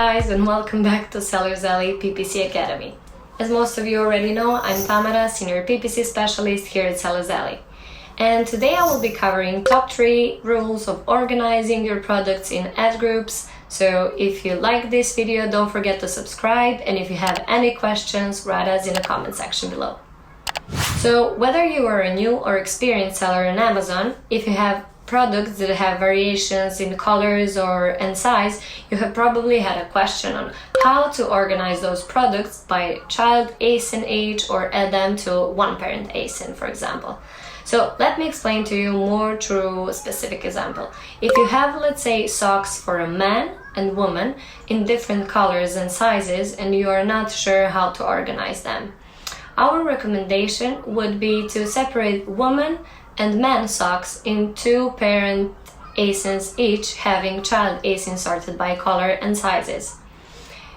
guys, and welcome back to Alley PPC Academy. As most of you already know, I'm Tamara, Senior PPC Specialist here at Alley. And today I will be covering top 3 rules of organizing your products in ad groups. So if you like this video, don't forget to subscribe, and if you have any questions, write us in the comment section below. So whether you are a new or experienced seller on Amazon, if you have products that have variations in colors and size, you have probably had a question on how to organize those products by child ASIN age or add them to one parent ASIN, for example. So let me explain to you more through a specific example. If you have, let's say, socks for a man and woman in different colors and sizes and you are not sure how to organize them, our recommendation would be to separate woman and man socks in 2 parent ASINs each, having child ASIN sorted by color and sizes.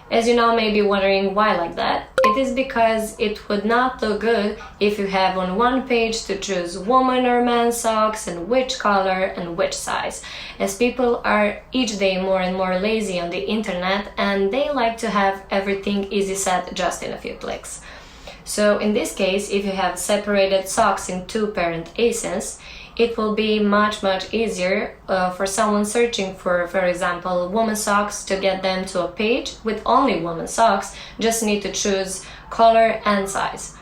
As you now may be wondering why like that, it is because it would not look good if you have on one page to choose woman or man socks and which color and which size, as people are each day more and more lazy on the internet and they like to have everything easy set just in a few clicks. So in this case, if you have separated socks in 2 parent ASINs, it will be much easier for someone searching for example, women's socks to get them to a page with only women's socks. Just need to choose color and size.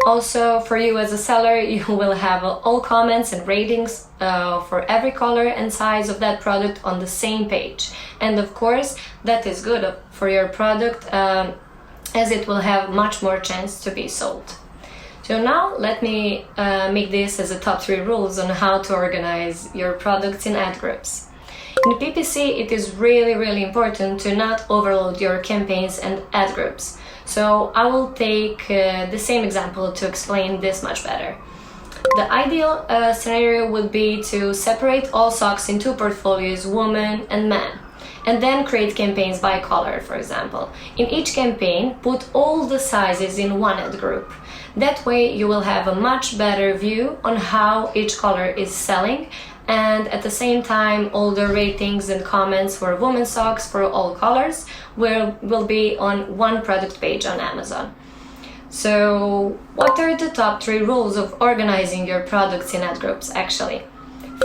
Also, for you as a seller, you will have all comments and ratings for every color and size of that product on the same page. And of course, that is good for your product, as it will have much more chance to be sold. So now let me make this as a top 3 rules on how to organize your products in ad groups. In PPC, it is really important to not overload your campaigns and ad groups. So I will take the same example to explain this much better. The ideal scenario would be to separate all socks in 2 portfolios, woman and man, and then create campaigns by color, for example. In each campaign, put all the sizes in one ad group. That way you will have a much better view on how each color is selling, and at the same time all the ratings and comments for women's socks for all colors will be on one product page on Amazon. So what are the top 3 rules of organizing your products in ad groups actually?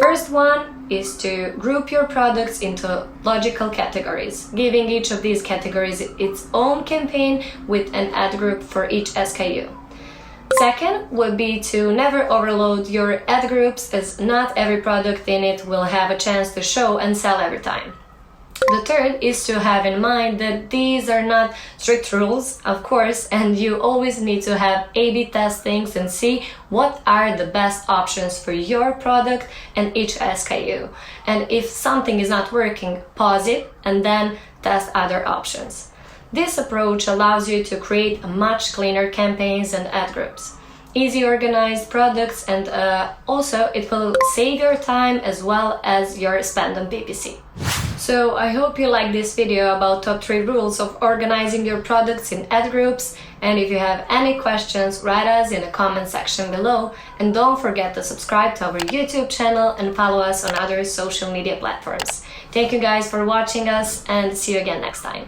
First one is to group your products into logical categories, giving each of these categories its own campaign with an ad group for each SKU. Second would be to never overload your ad groups, as not every product in it will have a chance to show and sell every time. The third is to have in mind that these are not strict rules, of course, and you always need to have A/B test things and see what are the best options for your product and each SKU. And if something is not working, pause it and then test other options. This approach allows you to create much cleaner campaigns and ad groups, easy organized products, and also it will save your time as well as your spend on PPC. So I hope you like this video about top 3 rules of organizing your products in ad groups, and if you have any questions, write us in the comment section below, and don't forget to subscribe to our YouTube channel and follow us on other social media platforms. Thank you guys for watching us, and see you again next time.